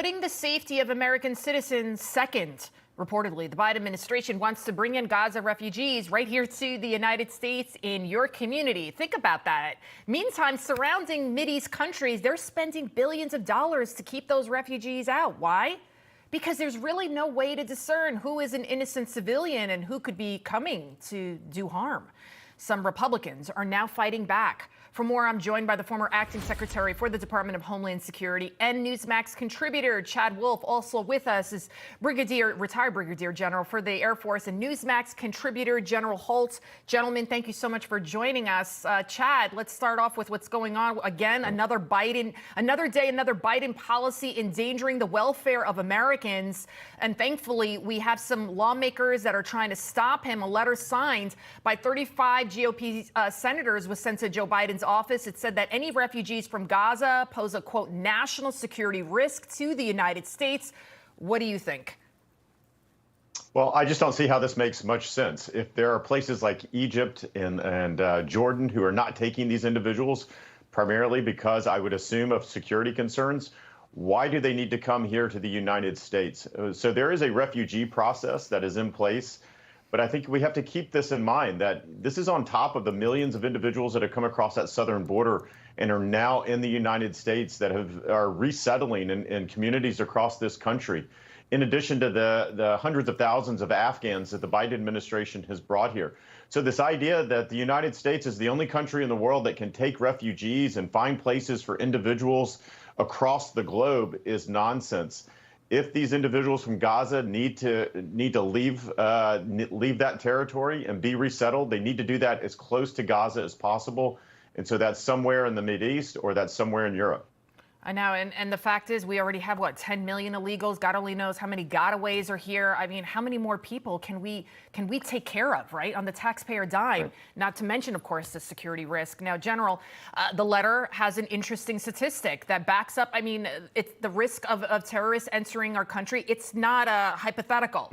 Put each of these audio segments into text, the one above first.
putting the safety of American citizens second. Reportedly, the Biden administration wants to bring in Gaza refugees right here to the United States in your community. Think about that. Meantime, surrounding Mideast countries, they're spending billions of dollars to keep those refugees out. Why? Because there's really no way to discern who is an innocent civilian and who could be coming to do harm. Some Republicans are now fighting back. For more, I'm joined by the former acting secretary for the Department of Homeland Security and Newsmax contributor Chad Wolf. Also with us is retired Brigadier General for the Air Force and Newsmax contributor General Holt. Gentlemen, thank you so much for joining us. Chad, let's start off with what's going on. Again, another day, another Biden policy endangering the welfare of Americans. And thankfully, we have some lawmakers that are trying to stop him. A letter signed by 35 GOP senators was sent to Joe Biden's office. It said that any refugees from Gaza pose a, quote, national security risk to the United States. What do you think? Well, I just don't see how this makes much sense. If there are places like Egypt and Jordan who are not taking these individuals, primarily because I would assume of security concerns, why do they need to come here to the United States? So there is a refugee process that is in place. But I think we have to keep this in mind, that this is on top of the millions of individuals that have come across that southern border and are now in the United States that are resettling in communities across this country, in addition to the hundreds of thousands of Afghans that the Biden administration has brought here. So this idea that the United States is the only country in the world that can take refugees and find places for individuals across the globe is nonsense. If these individuals from Gaza need to leave that territory and be resettled, they need to do that as close to Gaza as possible. And so that's somewhere in the Mideast or that's somewhere in Europe. I know. And the fact is, we already have, what, 10 million illegals? God only knows how many gotaways are here. I mean, how many more people can we take care of, right, on the taxpayer dime? Right. Not to mention, of course, the security risk. Now, General, the letter has an interesting statistic that backs up. I mean, it's the risk of terrorists entering our country. It's not a hypothetical.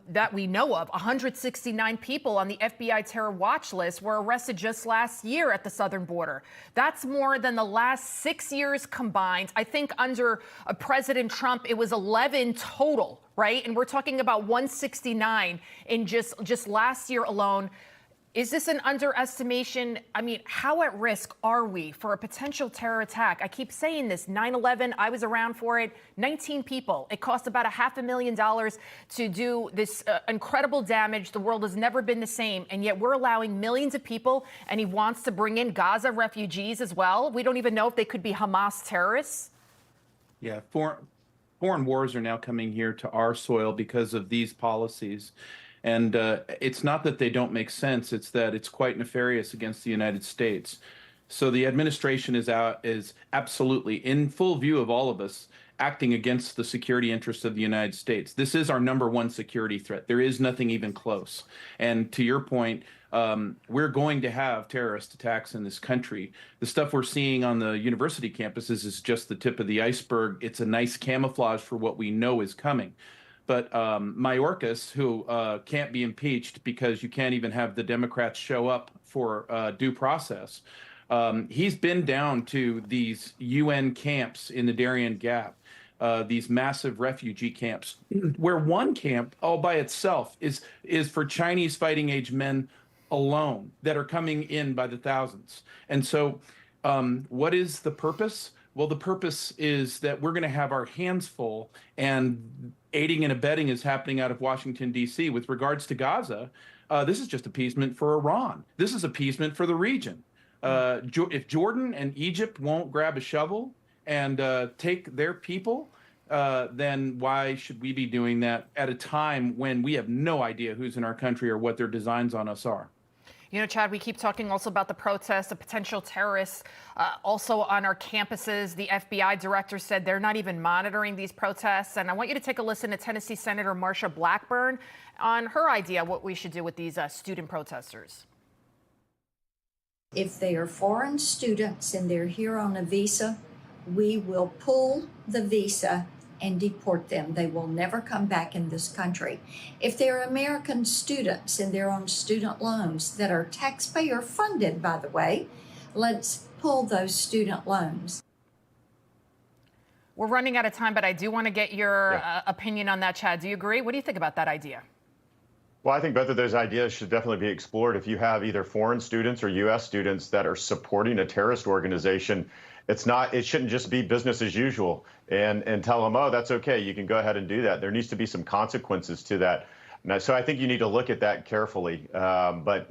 That we know of. 169 people on the FBI terror watch list were arrested just last year at the southern border. That's more than the last 6 years combined. I think under President Trump, it was 11 total, right? And we're talking about 169 in just last year alone. Is this an underestimation? I mean, how at risk are we for a potential terror attack? I keep saying this, 9/11, I was around for it, 19 people. It cost about $500,000 to do this incredible damage. The world has never been the same, and yet we're allowing millions of people, and he wants to bring in Gaza refugees as well. We don't even know if they could be Hamas terrorists. Yeah, foreign wars are now coming here to our soil because of these policies. And it's not that they don't make sense, it's that it's quite nefarious against the United States. So the administration is absolutely, in full view of all of us, acting against the security interests of the United States. This is our #1 security threat. There is nothing even close. And to your point, we're going to have terrorist attacks in this country. The stuff we're seeing on the university campuses is just the tip of the iceberg. It's a nice camouflage for what we know is coming. But Mayorkas, who can't be impeached because you can't even have the Democrats show up for due process, he's been down to these UN camps in the Darien Gap, these massive refugee camps, where one camp all by itself is for Chinese fighting age men alone that are coming in by the thousands. And so what is the purpose? Well, the purpose is that we're going to have our hands full, and aiding and abetting is happening out of Washington, D.C. With regards to Gaza, this is just appeasement for Iran. This is appeasement for the region. If Jordan and Egypt won't grab a shovel and take their people, then why should we be doing that at a time when we have no idea who's in our country or what their designs on us are? You know, Chad, we keep talking also about the protests, the potential terrorists also on our campuses. The FBI director said they're not even monitoring these protests. And I want you to take a listen to Tennessee Senator Marsha Blackburn on her idea what we should do with these student protesters. If they are foreign students and they're here on a visa, we will pull the visa and deport them. They will never come back in this country. If they're American students and they're on student loans that are taxpayer funded, by the way, let's pull those student loans. We're running out of time, but I do want to get your opinion on that, Chad. Do you agree? What do you think about that idea? Well, I think both of those ideas should definitely be explored. If you have either foreign students or U.S. students that are supporting a terrorist organization, it shouldn't just be business as usual and tell them, oh, that's okay, you can go ahead and do that. There needs to be some consequences to that. Now, so I think you need to look at that carefully. But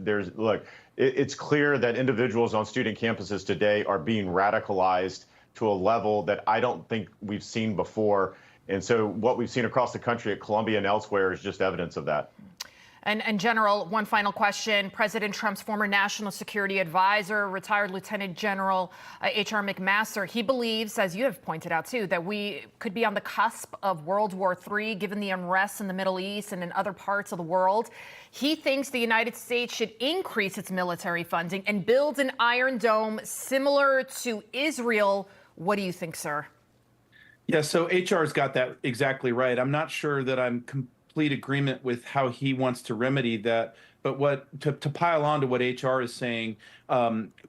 it's clear that individuals on student campuses today are being radicalized to a level that I don't think we've seen before. And so what we've seen across the country at Columbia and elsewhere is just evidence of that. And General, one final question. President Trump's former national security advisor, retired Lieutenant General H.R. McMaster, he believes, as you have pointed out too, that we could be on the cusp of World War III, given the unrest in the Middle East and in other parts of the world. He thinks the United States should increase its military funding and build an Iron Dome similar to Israel. What do you think, sir? Yeah, so HR's got that exactly right. I'm not sure that I'm complete agreement with how he wants to remedy that. But to pile on to what HR is saying,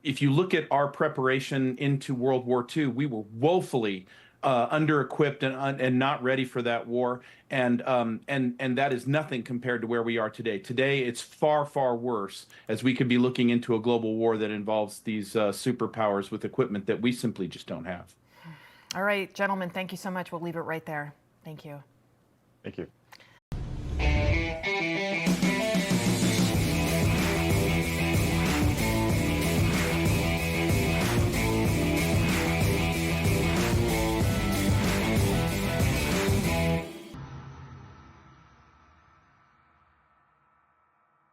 if you look at our preparation into World War II, we were woefully under-equipped and not ready for that war, and that is nothing compared to where we are today. Today, it's far, far worse, as we could be looking into a global war that involves these superpowers with equipment that we simply just don't have. All right, gentlemen, thank you so much. We'll leave it right there. Thank you. Thank you.